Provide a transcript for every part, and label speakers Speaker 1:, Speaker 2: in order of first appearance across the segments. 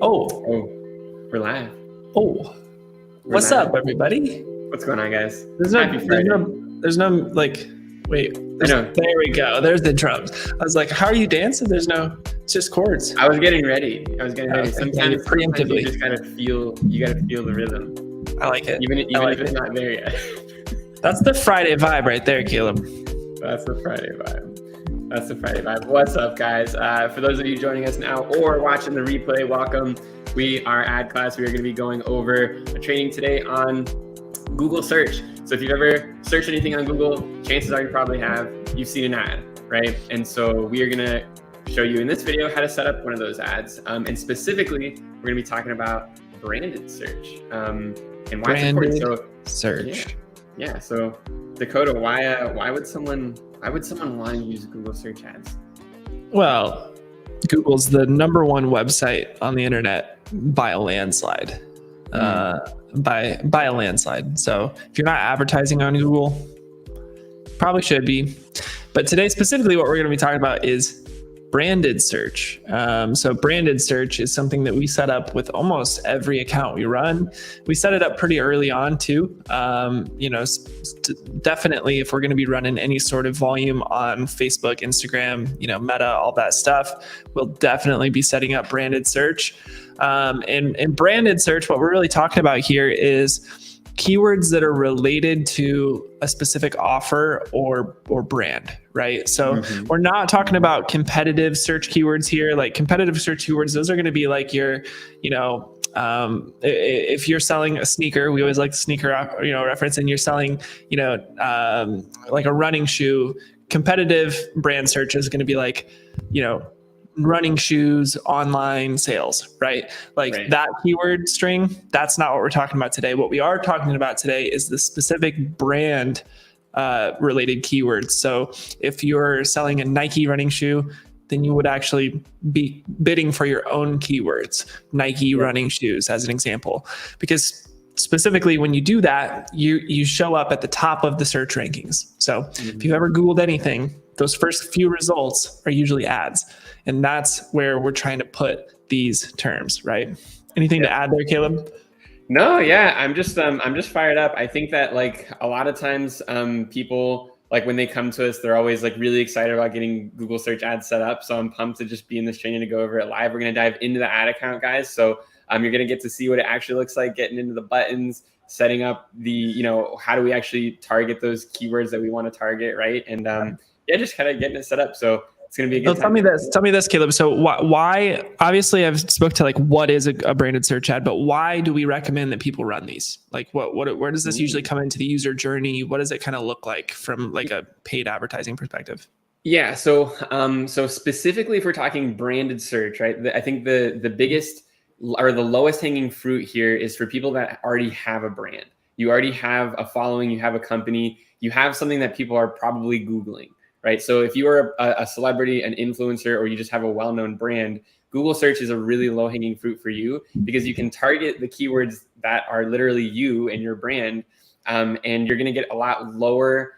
Speaker 1: Oh, we're live.
Speaker 2: Oh, what's up, everybody?
Speaker 1: What's going on, guys?
Speaker 2: Happy Friday. There's no like. Wait, there we go. There's the drums. I was like, how are you dancing? It's just chords.
Speaker 1: I was getting ready. Sometimes
Speaker 2: preemptively.
Speaker 1: You just gotta feel the rhythm.
Speaker 2: I like it.
Speaker 1: Even if it's not there yet.
Speaker 2: That's the Friday vibe right there, Caleb.
Speaker 1: That's the Friday vibe. What's up, guys? For those of you joining us now or watching the replay, welcome. We are AdClass. We are going to be going over a training today on Google search. So if you've ever searched anything on Google, chances are you probably have. You've seen an ad, right? And so we are going to show you in this video how to set up one of those ads. And specifically, we're going to be talking about branded search and why it's important. So
Speaker 2: search.
Speaker 1: Yeah. So Dakota, why would someone want to use Google search ads?
Speaker 2: Well, Google's the number one website on the internet by a landslide. By a landslide. So if you're not advertising on Google, probably should be. But today specifically what we're going to be talking about is branded search. So branded search is something that we set up with almost every account we run. We set it up pretty early on too. Definitely if we're going to be running any sort of volume on Facebook, Instagram, Meta, all that stuff, we'll definitely be setting up branded search. And branded search, what we're really talking about here is keywords that are related to a specific offer or brand, right? So we're not talking about competitive search keywords here. Like competitive search keywords, those are going to be like your, if you're selling a sneaker, we always like the sneaker, reference, and you're selling, like a running shoe. Competitive brand search is going to be like, running shoes online sales, right? That keyword string, that's not what we're talking about today. What we are talking about today is the specific brand related keywords. So if you're selling a Nike running shoe, then you would actually be bidding for your own keywords, Nike running shoes as an example, because specifically when you do that, you show up at the top of the search rankings. So if you've ever Googled anything, those first few results are usually ads. And that's where we're trying to put these terms, right? Anything to add there, Caleb?
Speaker 1: No, yeah, I'm just fired up. I think that like a lot of times people, like when they come to us, they're always like really excited about getting Google search ads set up. So I'm pumped to just be in this training to go over it live. We're going to dive into the ad account, guys. So you're going to get to see what it actually looks like, getting into the buttons, setting up the, how do we actually target those keywords that we want to target, right? And just kind of getting it set up. So it's going to be a good time.
Speaker 2: Tell me this, Caleb. So why, obviously I've spoke to like what is a branded search ad, but why do we recommend that people run these? Like where does this usually come into the user journey? What does it kind of look like from like a paid advertising perspective?
Speaker 1: Yeah. So specifically if we're talking branded search, right? I think the biggest or the lowest hanging fruit here is for people that already have a brand. You already have a following, you have a company, you have something that people are probably Googling. Right. So if you are a celebrity, an influencer, or you just have a well-known brand, Google search is a really low-hanging fruit for you because you can target the keywords that are literally you and your brand. And you're going to get a lot lower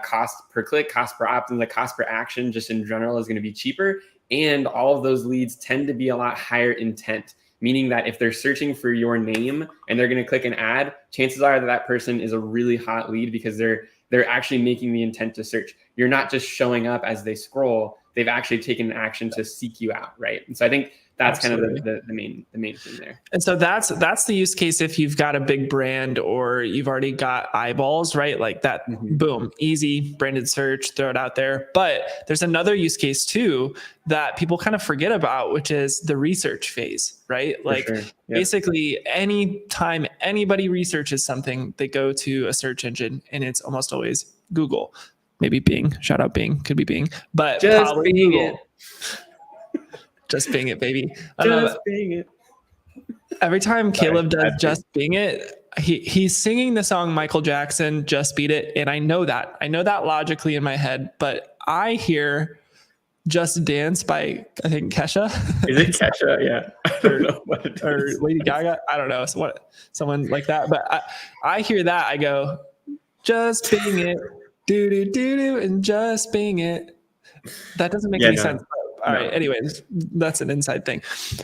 Speaker 1: cost per click, cost per opt-in, the cost per action just in general is going to be cheaper. And all of those leads tend to be a lot higher intent, meaning that if they're searching for your name and they're going to click an ad, chances are that person is a really hot lead because they're actually making the intent to search. You're not just showing up as they scroll. They've actually taken action to seek you out, right? And so I think that's Absolutely. Kind of the main thing there.
Speaker 2: And so that's the use case if you've got a big brand or you've already got eyeballs, right? Like that, boom, easy branded search, throw it out there. But there's another use case too that people kind of forget about, which is the research phase, right? Like basically any time anybody researches something, they go to a search engine and it's almost always Google. Maybe Bing, shout out Bing, could be Bing, but
Speaker 1: just
Speaker 2: probably
Speaker 1: Bing
Speaker 2: Google. Just Bing it, baby.
Speaker 1: Just Bing it.
Speaker 2: Every time Caleb does Just Bing It, he's singing the song Michael Jackson, Just Beat It. And I know that logically in my head, but I hear Just Dance by, I think, Kesha.
Speaker 1: Is it Kesha? Yeah. I don't know what it is.
Speaker 2: Or Lady Gaga. I don't know. Someone like that. But I hear that. I go, Just Bing It. Do, and just Bing It. That doesn't make any sense. All right. Anyways, that's an inside thing.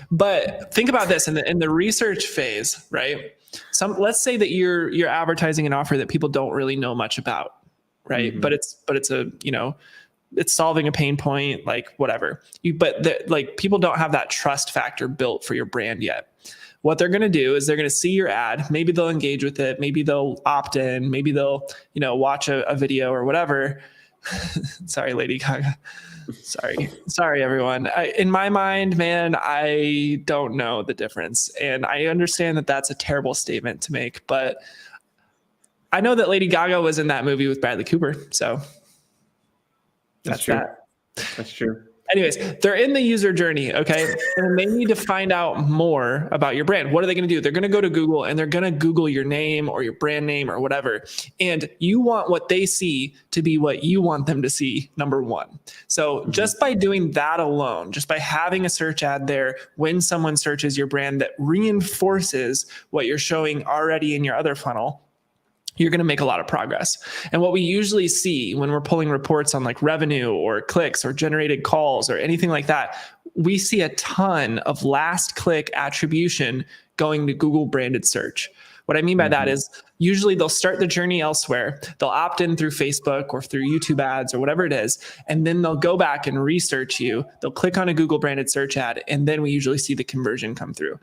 Speaker 2: But think about this in the research phase, right? Let's say that you're advertising an offer that people don't really know much about, right? But it's a, it's solving a pain point, like whatever. Like people don't have that trust factor built for your brand yet. What they're going to do is they're going to see your ad. Maybe they'll engage with it. Maybe they'll opt in. Maybe they'll, watch a video or whatever. Sorry, Lady Gaga. Sorry, everyone. In my mind, man, I don't know the difference. And I understand that that's a terrible statement to make, but I know that Lady Gaga was in that movie with Bradley Cooper. So that's
Speaker 1: true.
Speaker 2: that.
Speaker 1: That's true.
Speaker 2: Anyways, they're in the user journey, okay? And they need to find out more about your brand. What are they going to do? They're going to go to Google and they're going to Google your name or your brand name or whatever. And you want what they see to be what you want them to see, number one. So just by doing that alone, just by having a search ad there, when someone searches your brand, that reinforces what you're showing already in your other funnel, you're going to make a lot of progress. And what we usually see when we're pulling reports on like revenue or clicks or generated calls or anything like that, we see a ton of last click attribution going to Google branded search. What I mean by that is usually they'll start the journey elsewhere. They'll opt in through Facebook or through YouTube ads or whatever it is. And then they'll go back and research you. They'll click on a Google branded search ad. And then we usually see the conversion come through.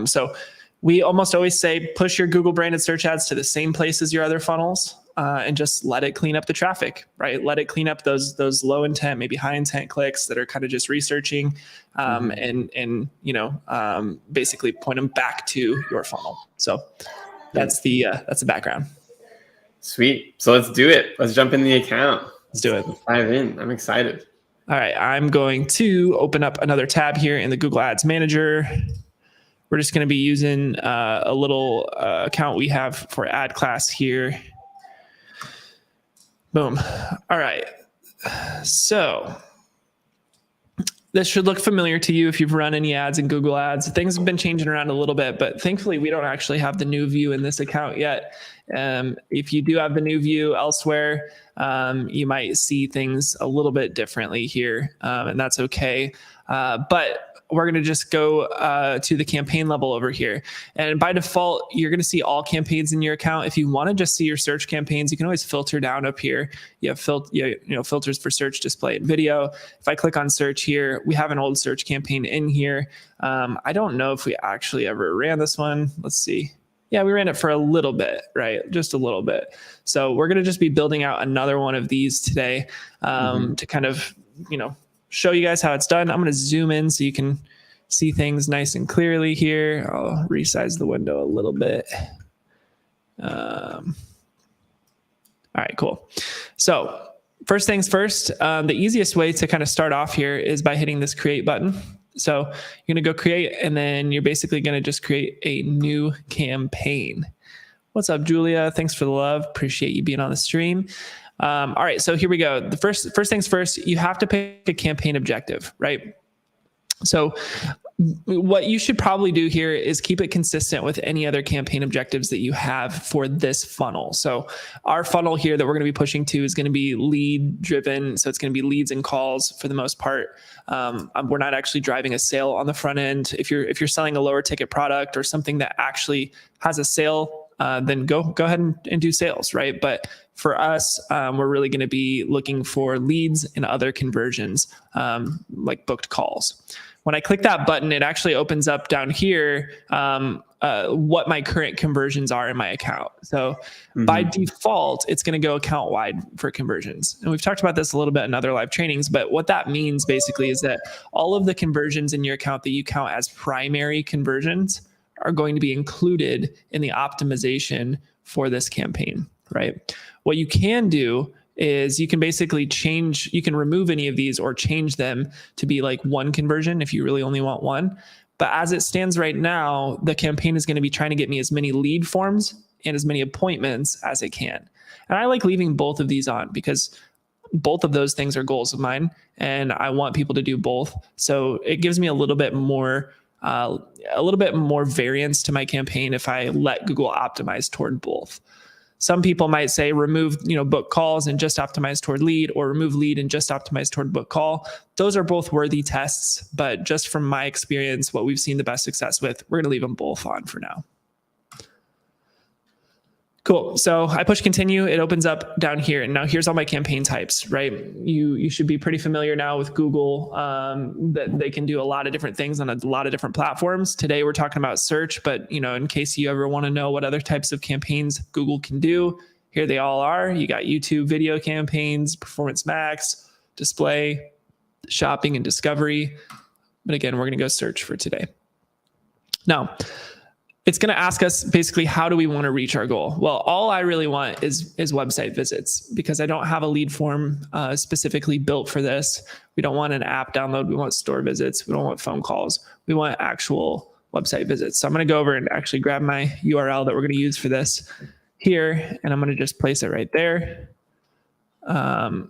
Speaker 2: So we almost always say push your Google branded search ads to the same place as your other funnels and just let it clean up the traffic, right? Let it clean up those low intent, maybe high intent clicks that are kind of just researching and basically point them back to your funnel. So that's the background.
Speaker 1: Sweet. So let's do it. Let's jump in the account.
Speaker 2: Let's do it.
Speaker 1: Let's dive in. I'm excited.
Speaker 2: All right. I'm going to open up another tab here in the Google Ads Manager. We're just going to be using a little account we have for AdClass here. Boom. All right. So this should look familiar to you if you've run any ads in Google Ads. Things have been changing around a little bit, but thankfully we don't actually have the new view in this account yet. If you do have the new view elsewhere, you might see things a little bit differently here, and that's okay. But we're going to just go to the campaign level over here. And by default, you're going to see all campaigns in your account. If you want to just see your search campaigns, you can always filter down up here. You have filters for search, display, and video. If I click on search here, we have an old search campaign in here. I don't know if we actually ever ran this one. Let's see. Yeah, we ran it for a little bit, right? Just a little bit. So we're going to just be building out another one of these today to kind of, show you guys how it's done. I'm going to zoom in so you can see things nice and clearly here. I'll resize the window a little bit. All right, cool. So first things first, the easiest way to kind of start off here is by hitting this create button. So you're going to go create, and then you're basically going to just create a new campaign. What's up, Julia? Thanks for the love. Appreciate you being on the stream. All right, so here we go. The first things first, you have to pick a campaign objective, right? So what you should probably do here is keep it consistent with any other campaign objectives that you have for this funnel. So our funnel here that we're going to be pushing to is going to be lead driven. So it's going to be leads and calls for the most part. We're not actually driving a sale on the front end. If you're selling a lower ticket product or something that actually has a sale, then go ahead and do sales, right? But for us, we're really going to be looking for leads and other conversions, like booked calls. When I click that button, it actually opens up down here what my current conversions are in my account. So by default, it's going to go account wide for conversions. And we've talked about this a little bit in other live trainings, but what that means basically is that all of the conversions in your account that you count as primary conversions are going to be included in the optimization for this campaign, right? What you can do is you can basically you can remove any of these or change them to be like one conversion if you really only want one. But as it stands right now, the campaign is going to be trying to get me as many lead forms and as many appointments as it can. And I like leaving both of these on because both of those things are goals of mine and I want people to do both. So it gives me a little bit more variance to my campaign if I let Google optimize toward both. Some people might say remove, book calls and just optimize toward lead, or remove lead and just optimize toward book call. Those are both worthy tests, but just from my experience, what we've seen the best success with, we're going to leave them both on for now. Cool. So I push continue. It opens up down here. And now here's all my campaign types, right? You should be pretty familiar now with Google, that they can do a lot of different things on a lot of different platforms. Today, we're talking about search, but in case you ever want to know what other types of campaigns Google can do, here they all are. You got YouTube video campaigns, Performance Max, display, shopping, and discovery. But again, we're going to go search for today. Now, it's going to ask us basically, how do we want to reach our goal? Well, all I really want is website visits, because I don't have a lead form specifically built for this. We don't want an app download. We want store visits. We don't want phone calls. We want actual website visits. So I'm going to go over and actually grab my URL that we're going to use for this here, and I'm going to just place it right there. And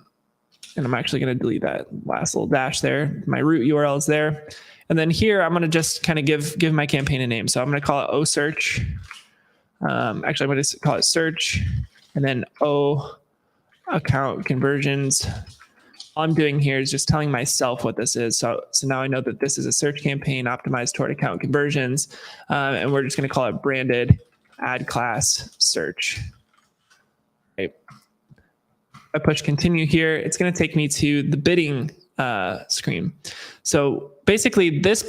Speaker 2: I'm actually going to delete that last little dash there. My root URL is there. And then here, I'm going to just kind of give my campaign a name. So I'm going to call it O search. Actually, I'm going to call it search, and then O account conversions. All I'm doing here is just telling myself what this is. So now I know that this is a search campaign optimized toward account conversions. And we're just going to call it branded AdClass search. Okay. I push continue here. It's going to take me to the bidding screen. So basically this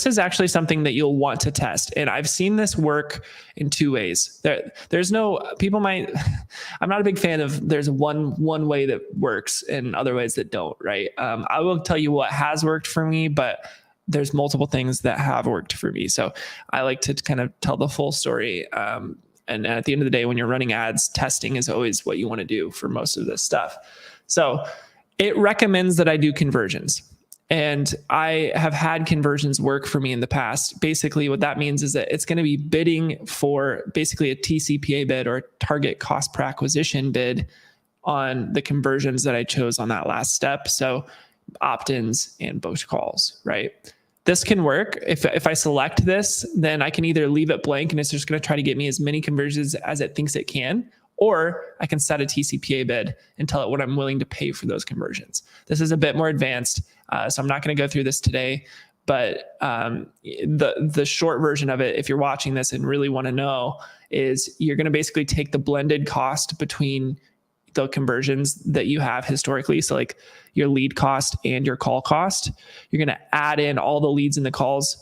Speaker 2: is actually something that you'll want to test. And I've seen this work in two ways. I'm not a big fan of there's one way that works and other ways that don't, right? I will tell you what has worked for me, but there's multiple things that have worked for me. So I like to kind of tell the full story. And at the end of the day, when you're running ads, testing is always what you want to do for most of this stuff. So it recommends that I do conversions. And I have had conversions work for me in the past. Basically, what that means is that it's going to be bidding for basically a TCPA bid, or target cost per acquisition bid, on the conversions that I chose on that last step. So opt-ins and booked calls, right? This can work. If I select this, then I can either leave it blank and it's just going to try to get me as many conversions as it thinks it can, or I can set a TCPA bid and tell it what I'm willing to pay for those conversions. This is a bit more advanced, so I'm not going to go through this today. But the short version of it, if you're watching this and really want to know, is you're going to basically take the blended cost between the conversions that you have historically. So like your lead cost and your call cost, you're going to add in all the leads and the calls,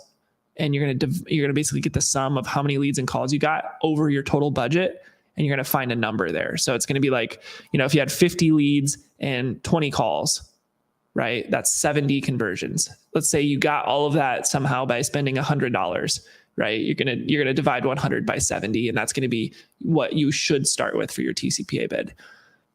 Speaker 2: and you're going to basically get the sum of how many leads and calls you got over your total budget. And you're going to find a number there. So it's going to be like, if you had 50 leads and 20 calls, right? That's 70 conversions. Let's say you got all of that somehow by spending $100, right? You're going to divide 100 by 70, and that's going to be what you should start with for your TCPA bid.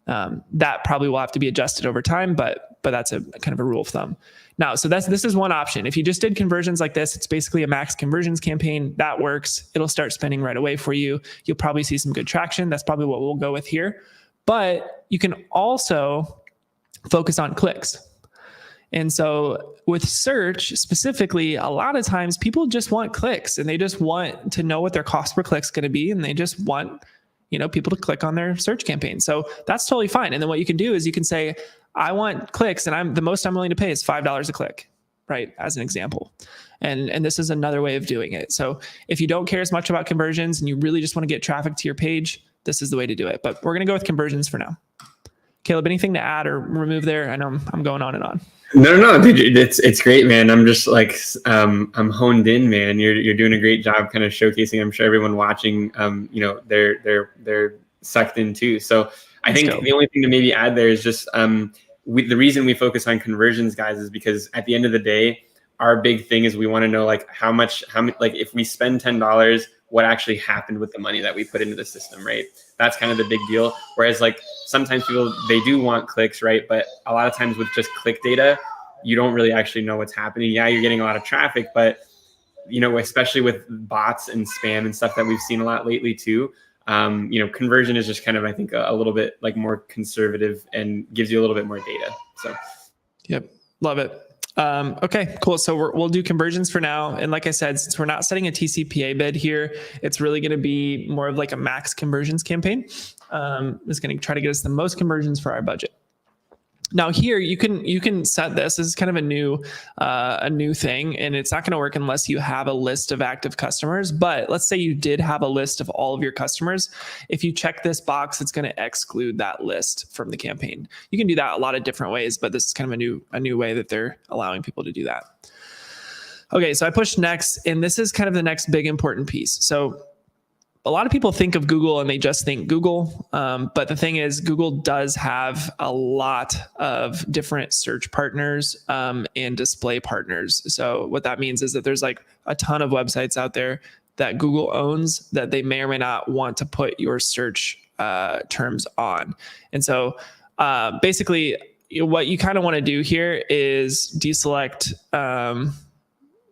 Speaker 2: That probably will have to be adjusted over time, but that's a kind of a rule of thumb. Now, so this is one option. If you just did conversions like this, it's basically a max conversions campaign. That works. It'll start spending right away for you. You'll probably see some good traction. That's probably what we'll go with here. But you can also focus on clicks. And so with search specifically, a lot of times people just want clicks, and they just want to know what their cost per click is going to be. And they just want people to click on their search campaign. So that's totally fine. And then what you can do is you can say, I want clicks, and the most I'm willing to pay is $5 a click, right? As an example. And this is another way of doing it. So if you don't care as much about conversions and you really just want to get traffic to your page, this is the way to do it. But we're going to go with conversions for now. Caleb, anything to add or remove there? I know I'm going on and on.
Speaker 1: No, dude, it's great, man. I'm just like, I'm honed in, man. You're doing a great job kind of showcasing. I'm sure everyone watching, they're sucked in too. So I think the only thing to maybe add there is just, the reason we focus on conversions, guys, is because at the end of the day, our big thing is we want to know like how much, like if we spend $10, what actually happened with the money that we put into the system, right? That's kind of the big deal. Whereas like sometimes people, they do want clicks, right? But a lot of times with just click data, you don't really actually know what's happening. Yeah, you're getting a lot of traffic, but especially with bots and spam and stuff that we've seen a lot lately too, conversion is just kind of, I think, a little bit like more conservative and gives you a little bit more data. So,
Speaker 2: yep, love it. Okay, cool. So we'll do conversions for now. And like I said, since we're not setting a TCPA bid here, it's really going to be more of like a max conversions campaign. It's going to try to get us the most conversions for our budget. Now here you can set this. This is kind of a new thing, and it's not going to work unless you have a list of active customers. But let's say you did have a list of all of your customers. If you check this box, it's going to exclude that list from the campaign. You can do that a lot of different ways, but this is kind of a new way that they're allowing people to do that. Okay, so I push next, and this is kind of the next big important piece. So a lot of people think of Google and they just think Google. But the thing is, Google does have a lot of different search partners and display partners. So what that means is that there's like a ton of websites out there that Google owns that they may or may not want to put your search terms on. And so basically what you kind of want to do here is deselect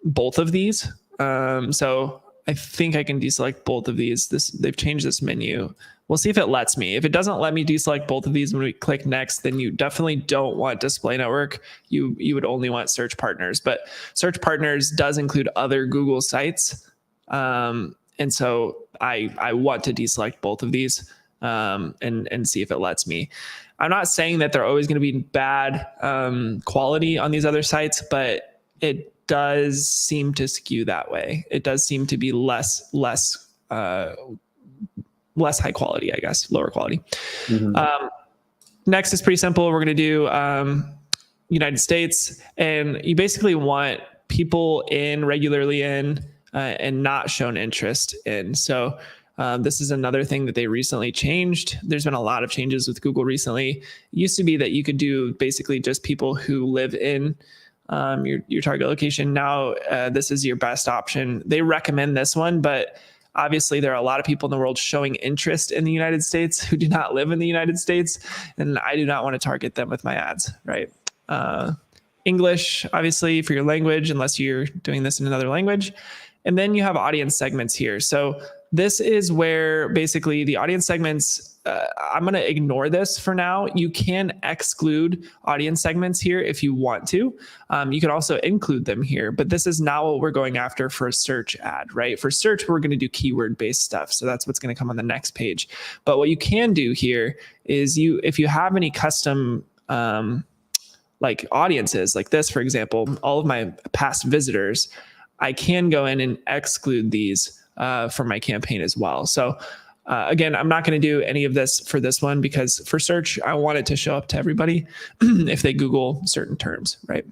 Speaker 2: both of these. So I think I can deselect both of these. They've changed this menu. We'll see if it lets me. If it doesn't let me deselect both of these when we click next, then you definitely don't want display network. You would only want search partners, but search partners does include other Google sites. And so I want to deselect both of these and see if it lets me. I'm not saying that they're always going to be bad quality on these other sites, but it does seem to skew that way. It does seem to be less high quality, I guess, lower quality. Mm-hmm. Next is pretty simple. We're going to do United States, and you basically want people in, regularly in, and not shown interest in. So this is another thing that they recently changed. There's been a lot of changes with Google recently. It used to be that you could do basically just people who live in your target location. Now, this is your best option. They recommend this one, but obviously there are a lot of people in the world showing interest in the United States who do not live in the United States, and I do not want to target them with my ads, right? English, obviously, for your language, unless you're doing this in another language. And then you have audience segments here. So this is where basically the audience segments, I'm going to ignore this for now. You can exclude audience segments here if you want to. You can also include them here, but this is not what we're going after for a search ad, right? For search, we're going to do keyword-based stuff. So that's what's going to come on the next page. But what you can do here is if you have any custom like audiences like this, for example, all of my past visitors, I can go in and exclude these from my campaign as well. So again, I'm not going to do any of this for this one because for search, I want it to show up to everybody if they Google certain terms, right?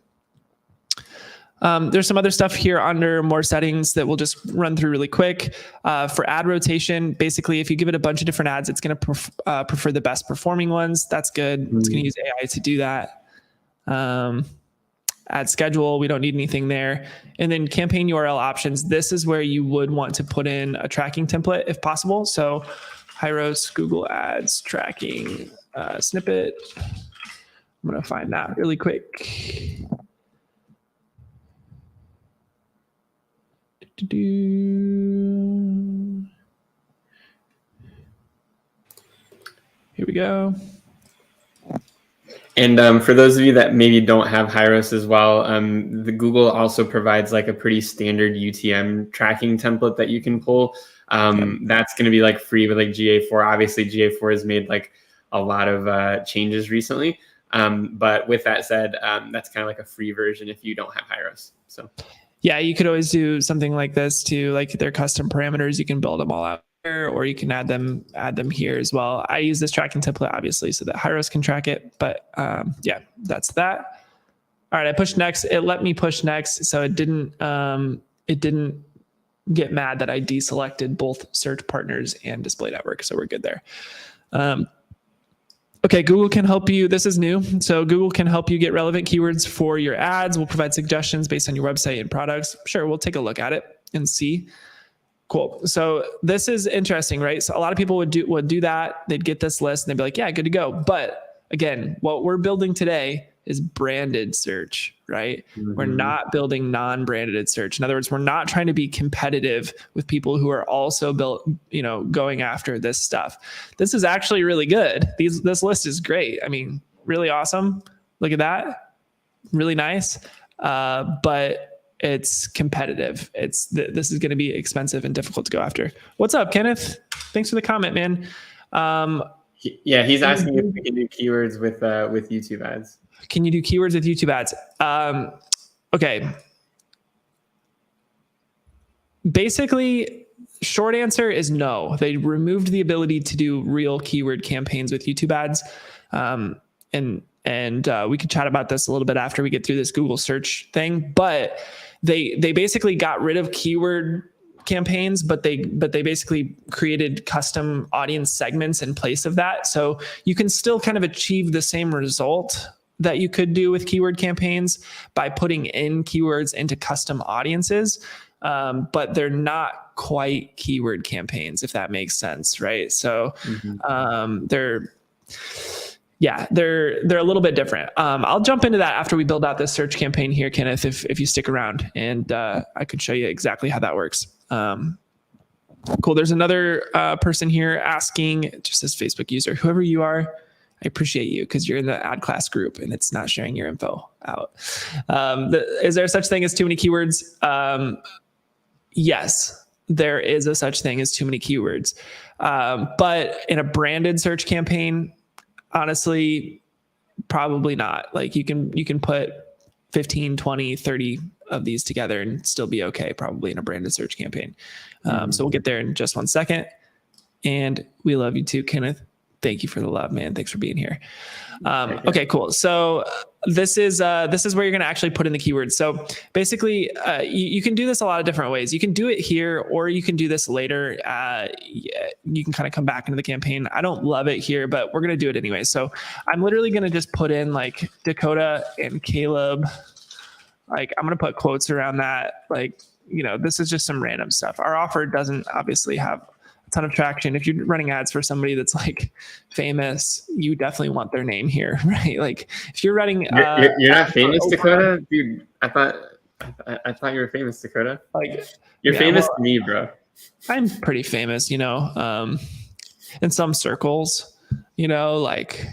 Speaker 2: There's some other stuff here under more settings that we'll just run through really quick. For ad rotation, basically, if you give it a bunch of different ads, it's going to prefer the best performing ones. That's good. It's going to use AI to do that. Ad schedule, we don't need anything there. And then campaign URL options. This is where you would want to put in a tracking template if possible. So Hyros Google Ads tracking snippet. I'm going to find that really quick. Here we go.
Speaker 1: And for those of you that maybe don't have Hyros as well, the Google also provides like a pretty standard UTM tracking template that you can pull. That's going to be like free with like GA4. Obviously, GA4 has made like a lot of changes recently. But with that said, that's kind of like a free version if you don't have Hyros. So
Speaker 2: yeah, you could always do something like this to like their custom parameters. You can build them all out there, or you can add them here as well. I use this tracking template obviously so that Hyros can track it. But yeah, that's that. All right, I pushed next. It let me push next, so it didn't get mad that I deselected both search partners and display network. So we're good there. Okay, Google can help you. This is new. So Google can help you get relevant keywords for your ads. We'll provide suggestions based on your website and products. Sure, we'll take a look at it and see. Cool. So this is interesting, right? So a lot of people would do that. They'd get this list and they'd be like, yeah, good to go. But again, what we're building today is branded search, right? Mm-hmm. We're not building non-branded search. In other words, we're not trying to be competitive with people who are also going after this stuff. This is actually really good. This list is great. I mean, really awesome. Look at that. Really nice. but it's competitive. This is going to be expensive and difficult to go after. What's up, Kenneth? Thanks for the comment, man.
Speaker 1: Yeah, he's asking if we can do keywords with YouTube ads.
Speaker 2: Can you do keywords with YouTube ads? Okay. Basically, short answer is no. They removed the ability to do real keyword campaigns with YouTube ads. And we could chat about this a little bit after we get through this Google search thing. But they basically got rid of keyword campaigns, but they basically created custom audience segments in place of that. So you can still kind of achieve the same result that you could do with keyword campaigns by putting in keywords into custom audiences. But they're not quite keyword campaigns, if that makes sense, right? So they're a little bit different. I'll jump into that after we build out this search campaign here, Kenneth, if you stick around, and I could show you exactly how that works. Cool. There's another person here asking, it just says Facebook user, whoever you are, I appreciate you because you're in the AdClass group and it's not sharing your info out. Is there such thing as too many keywords? Yes, there is a such thing as too many keywords. But in a branded search campaign, honestly, probably not. Like you can put 15, 20, 30 of these together and still be okay, probably in a branded search campaign. So we'll get there in just 1 second. And we love you too, Kenneth. Thank you for the love, man. Thanks for being here. Okay, cool. So this is where you're going to actually put in the keywords. So basically, you can do this a lot of different ways. You can do it here, or you can do this later. You can kind of come back into the campaign. I don't love it here, but we're going to do it anyway. So I'm literally going to just put in like Dakota and Caleb. Like I'm going to put quotes around that. Like, this is just some random stuff. Our offer doesn't obviously have a ton of traction. If you're running ads for somebody that's like famous, you definitely want their name here, right? Like if you're running,
Speaker 1: you're not famous, Dakota, dude. I thought you were famous, Dakota.
Speaker 2: Like
Speaker 1: you're famous to me, bro.
Speaker 2: I'm pretty famous, in some circles, like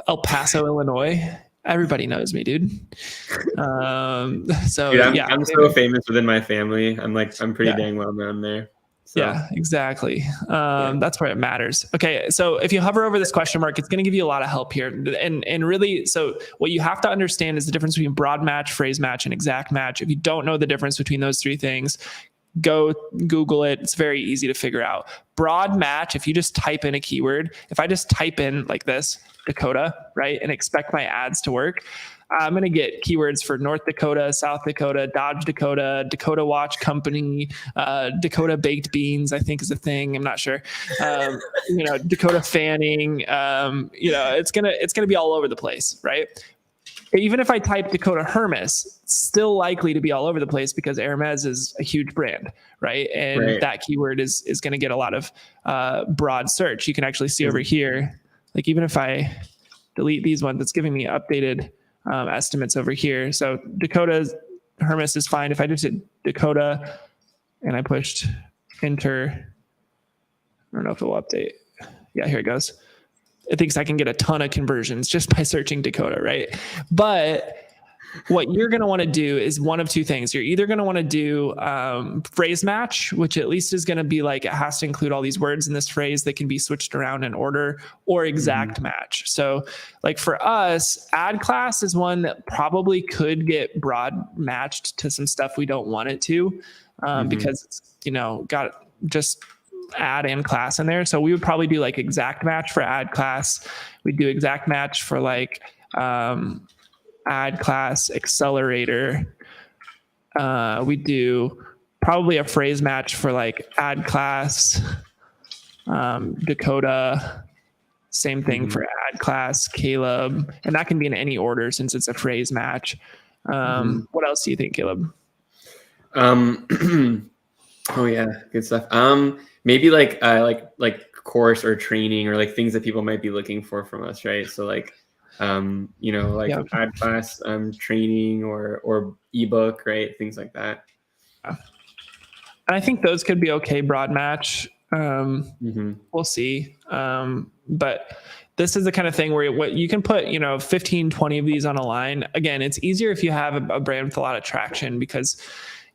Speaker 2: El Paso, Illinois. Everybody knows me, dude. So
Speaker 1: dude,
Speaker 2: yeah,
Speaker 1: I'm so famous within my family. I'm pretty dang well known there. So.
Speaker 2: Yeah, exactly. That's where it matters. Okay, so if you hover over this question mark, it's going to give you a lot of help here. And really, so what you have to understand is the difference between broad match, phrase match, and exact match. If you don't know the difference between those three things, go Google it. It's very easy to figure out. Broad match, if you just type in a keyword, if I just type in like this, Dakota, right, and expect my ads to work, I'm going to get keywords for North Dakota, South Dakota, Dodge Dakota, Dakota Watch Company, Dakota Baked Beans, I think is a thing. I'm not sure. Dakota Fanning. It's gonna be all over the place, right? Even if I type Dakota Hermes, it's still likely to be all over the place because Hermes is a huge brand, right? And that keyword is going to get a lot of broad search. You can actually see over here, like even if I delete these ones, it's giving me updated estimates over here. So Dakota Hermes is fine. If I just hit Dakota and I pushed enter, I don't know if it will update. Yeah, here it goes. It thinks I can get a ton of conversions just by searching Dakota, right? But what you're going to want to do is one of two things. You're either going to want to do phrase match, which at least is going to be like it has to include all these words in this phrase that can be switched around in order, or exact match. So like for us, AdClass is one that probably could get broad matched to some stuff we don't want it to because it's, got just ad and class in there. So we would probably do like exact match for AdClass. We'd do exact match for like AdClass accelerator. We do probably a phrase match for like AdClass, Dakota, same thing for AdClass, Caleb, and that can be in any order since it's a phrase match. What else do you think, Caleb?
Speaker 1: Oh yeah, good stuff. Maybe like course or training or like things that people might be looking for from us, right? So like AdClass training or ebook, right? Things like that.
Speaker 2: And I think those could be okay broad match. We'll see. But this is the kind of thing where what you can put, 15, 20 of these on a line. Again, it's easier if you have a brand with a lot of traction because,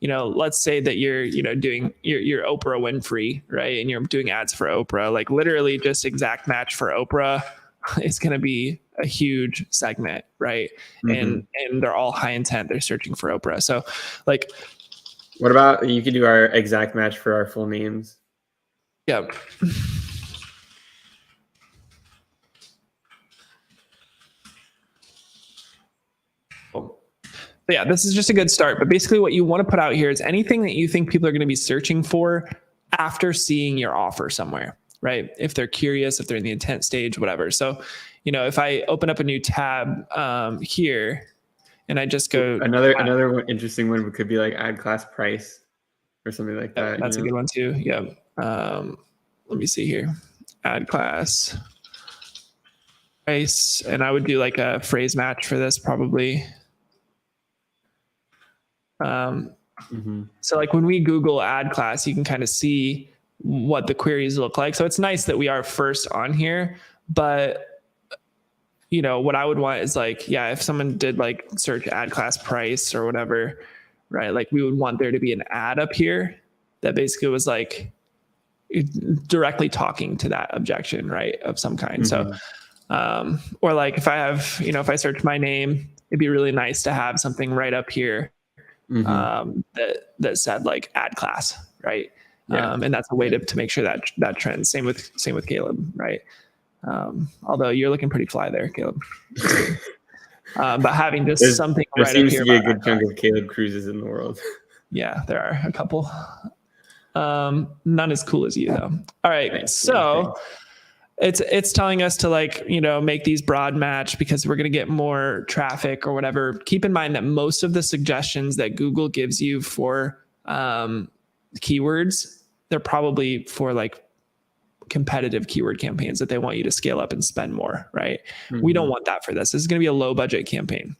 Speaker 2: let's say that you're, doing your Oprah Winfrey, right? And you're doing ads for Oprah, like literally just exact match for Oprah is going to be a huge segment, right? And they're all high intent. They're searching for Oprah. So like,
Speaker 1: what about you could do our exact match for our full names?
Speaker 2: Yep. So yeah, this is just a good start. But basically what you want to put out here is anything that you think people are going to be searching for after seeing your offer somewhere, right? If they're curious, if they're in the intent stage, whatever. So, if I open up a new tab here and I just go...
Speaker 1: Another interesting one could be like AdClass price or something like that.
Speaker 2: That's a good one too. Yeah. Let me see here. AdClass price. And I would do like a phrase match for this probably. So like when we Google AdClass, you can kind of see what the queries look like. So it's nice that we are first on here, but what I would want is like, if someone did like search AdClass price or whatever, right? Like we would want there to be an ad up here that basically was like directly talking to that objection, right? Of some kind. So, or like if I have, if I search my name, it'd be really nice to have something right up here that said like AdClass, right? And that's a way to make sure that trends. Same with Caleb, right? Although you're looking pretty fly there, Caleb. But having just something right up here.
Speaker 1: There seems to be a good chunk of Caleb Cruises in the world.
Speaker 2: Yeah, there are a couple. None as cool as you though. All right, thanks. So it's telling us to like, make these broad match because we're going to get more traffic or whatever. Keep in mind that most of the suggestions that Google gives you for keywords, they're probably for like competitive keyword campaigns that they want you to scale up and spend more, right? We don't want that for this. This is going to be a low budget campaign.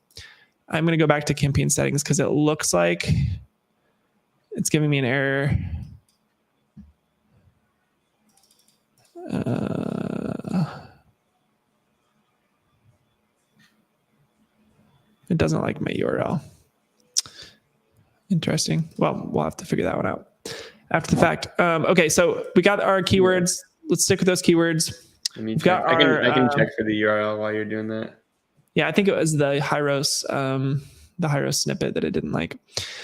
Speaker 2: I'm going to go back to campaign settings because it looks like it's giving me an error. It doesn't like my URL. Interesting. Well, we'll have to figure that one out after the fact. Okay, so we got our keywords. Let's stick with those keywords.
Speaker 1: I can check for the URL while you're doing that.
Speaker 2: Yeah, I think it was the Hyros snippet that it didn't like.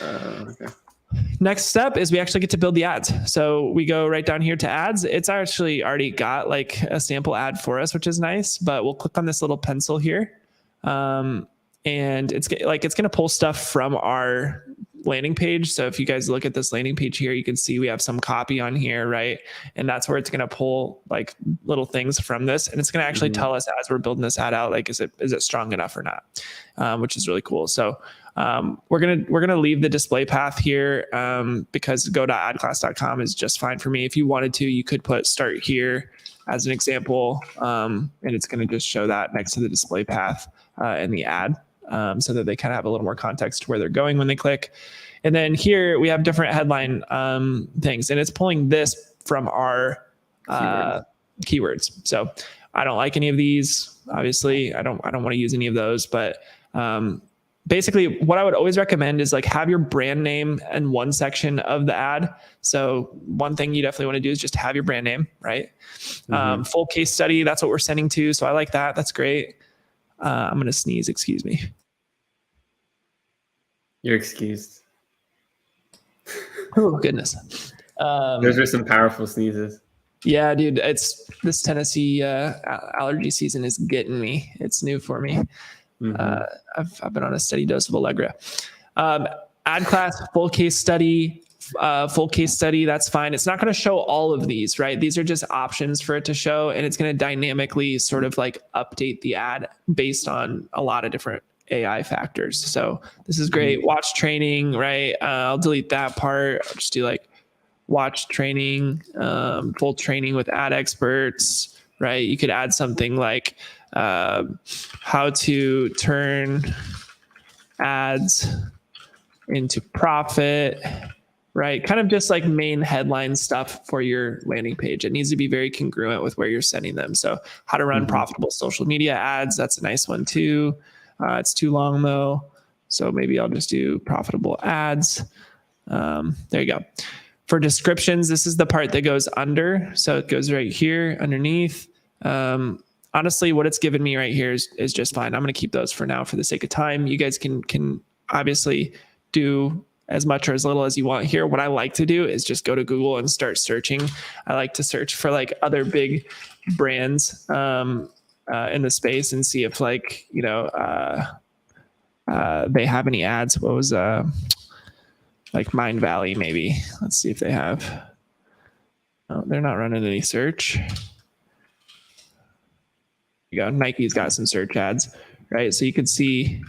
Speaker 1: Okay.
Speaker 2: Next step is we actually get to build the ads. So we go right down here to ads. It's actually already got like a sample ad for us, which is nice, but we'll click on this little pencil here. And it's going to pull stuff from our landing page. So if you guys look at this landing page here, you can see we have some copy on here, right? And that's where it's going to pull like little things from this. And it's going to actually tell us as we're building this ad out, like, is it strong enough or not? Which is really cool. So we're gonna leave the display path here because go.adclass.com is just fine for me. If you wanted to, you could put start here as an example, and it's going to just show that next to the display path in the ad. So that they kind of have a little more context to where they're going when they click. And then here we have different headline things, and it's pulling this from our keywords. So I don't like any of these. Obviously, I don't want to use any of those. But basically, what I would always recommend is like have your brand name in one section of the ad. So one thing you definitely want to do is just have your brand name, right? Full case study. That's what we're sending to. So I like that. That's great. I'm going to sneeze. Excuse me.
Speaker 1: You're excused.
Speaker 2: Oh, goodness.
Speaker 1: Those are some powerful sneezes.
Speaker 2: Yeah, dude. It's this Tennessee allergy season is getting me. It's new for me. I've been on a steady dose of Allegra. AdClass, full case study. That's fine. It's not going to show all of these, right? These are just options for it to show, and it's going to dynamically sort of like update the ad based on a lot of different AI factors. So this is great. Watch training, right? I'll delete that part. I'll just do like watch training, full training with ad experts, right? You could add something like how to turn ads into profit. right? Kind of just like main headline stuff for your landing page. It needs to be very congruent with where you're sending them. So how to run profitable social media ads. That's a nice one too. It's too long though. So maybe I'll just do profitable ads. There you go. For descriptions, this is the part that goes under. So it goes right here underneath. Honestly, what it's given me right here is just fine. I'm going to keep those for now for the sake of time. You guys can obviously do as much or as little as you want here. What I like to do is just go to Google and start searching. I like to search for like other big brands in the space and see if like, they have any ads. What was like Mind Valley maybe. Let's see if they have. Oh, they're not running any search. You go. Nike's got some search ads, right? So you can see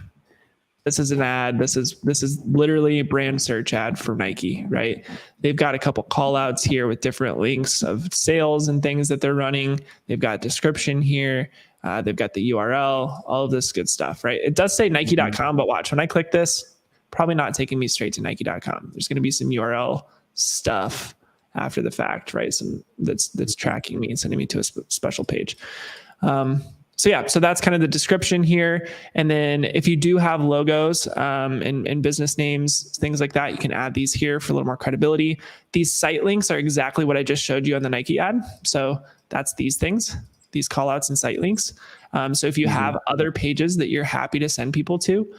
Speaker 2: this is an ad. This is literally a brand search ad for Nike, right? They've got a couple call outs here with different links of sales and things that they're running. They've got description here. They've got the URL, all of this good stuff, right? It does say Nike.com, but watch, when I click this, probably not taking me straight to Nike.com. There's going to be some URL stuff after the fact, right? Some that's tracking me and sending me to a special page. So that's kind of the description here. And then if you do have logos and business names, things like that, you can add these here for a little more credibility. These site links are exactly what I just showed you on the Nike ad. So that's these things, these call outs and site links. So if you have other pages that you're happy to send people to,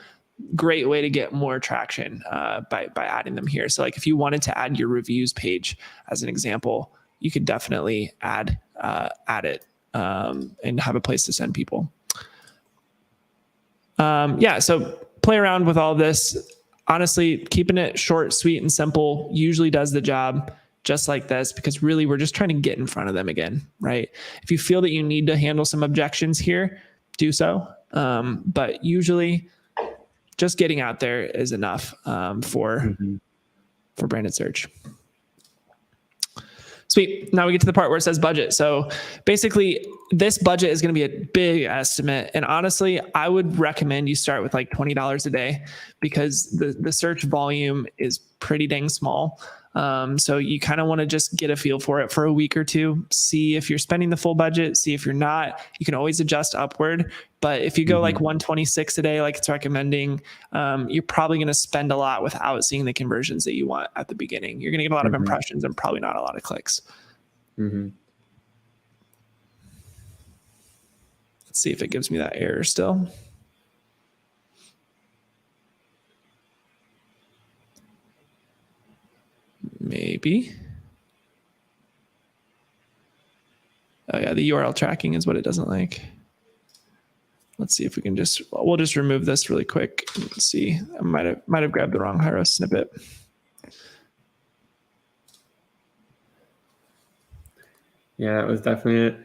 Speaker 2: great way to get more traction by adding them here. So like if you wanted to add your reviews page as an example, you could definitely add it. And have a place to send people. So play around with all this. Honestly, keeping it short, sweet, and simple usually does the job, just like this, because really we're just trying to get in front of them again, right? If you feel that you need to handle some objections here, do so. But usually just getting out there is enough for branded search. Sweet. Now we get to the part where it says budget. So basically this budget is going to be a big estimate. And honestly, I would recommend you start with like $20 a day because the search volume is pretty dang small. So you kind of want to just get a feel for it for a week or two, see if you're spending the full budget, see if you're not. You can always adjust upward. But if you go like 126 a day, like it's recommending, you're probably going to spend a lot without seeing the conversions that you want at the beginning. You're going to get a lot of impressions and probably not a lot of clicks. Let's see if it gives me that error still. Maybe. Oh yeah, the URL tracking is what it doesn't like. Let's see if we can we'll just remove this really quick and see. I might have grabbed the wrong Hyros snippet.
Speaker 1: Yeah, that was definitely it.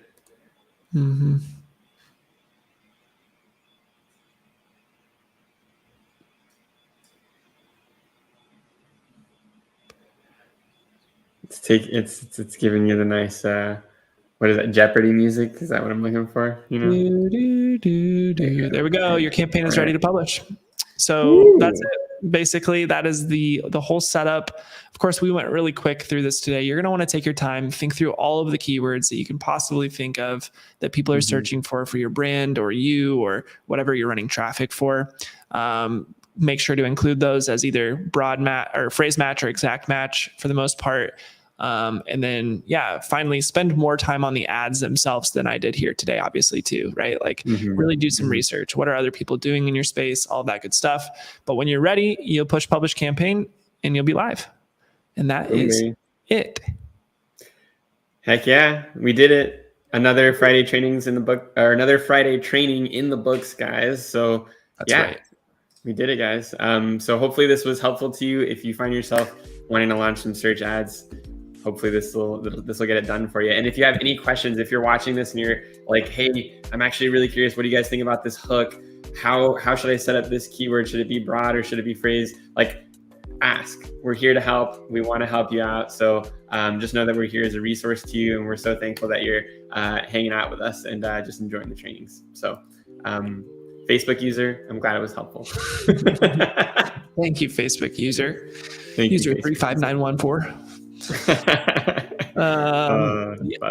Speaker 1: It's giving you the nice what is that, Jeopardy music? Is that what I'm looking for? There
Speaker 2: we go. Your campaign is ready to publish. So that's it. Basically, that is the whole setup. Of course, we went really quick through this today. You're going to want to take your time, think through all of the keywords that you can possibly think of that people are searching for your brand or you or whatever you're running traffic for. Make sure to include those as either broad match or phrase match or exact match for the most part. And then, finally spend more time on the ads themselves than I did here today, obviously too, right? Like really do some research. What are other people doing in your space? All that good stuff. But when you're ready, you'll push publish campaign and you'll be live. And that is it.
Speaker 1: Heck yeah, we did it. Another Friday trainings in the book, or another Friday training in the books, guys. So
Speaker 2: that's right.
Speaker 1: We did it, guys. So hopefully this was helpful to you. If you find yourself wanting to launch some search ads, hopefully this will get it done for you. And if you have any questions, if you're watching this and you're like, hey, I'm actually really curious, what do you guys think about this hook? How should I set up this keyword? Should it be broad or should it be phrased? Like, ask. We're here to help. We want to help you out. So just know that we're here as a resource to you, and we're so thankful that you're hanging out with us and just enjoying the trainings. So Facebook user, I'm glad it was helpful.
Speaker 2: Thank you, Facebook user.
Speaker 1: Thank
Speaker 2: user
Speaker 1: you, Facebook.
Speaker 2: 35914.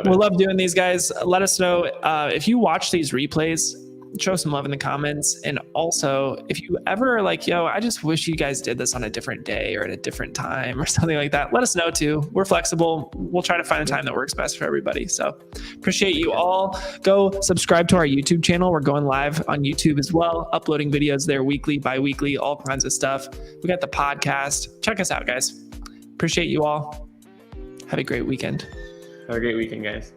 Speaker 2: We love doing these, guys. Let us know if you watch these replays. Show some love in the comments. And also, if you ever like, I just wish you guys did this on a different day or at a different time or something like that, let us know too. We're flexible. We'll try to find a time that works best for everybody. So appreciate you all. Go subscribe to our YouTube channel. We're going live on YouTube as well, uploading videos there weekly, bi-weekly, all kinds of stuff. We got the podcast. Check us out, guys. Appreciate you all. Have a great weekend.
Speaker 1: Have a great weekend, guys.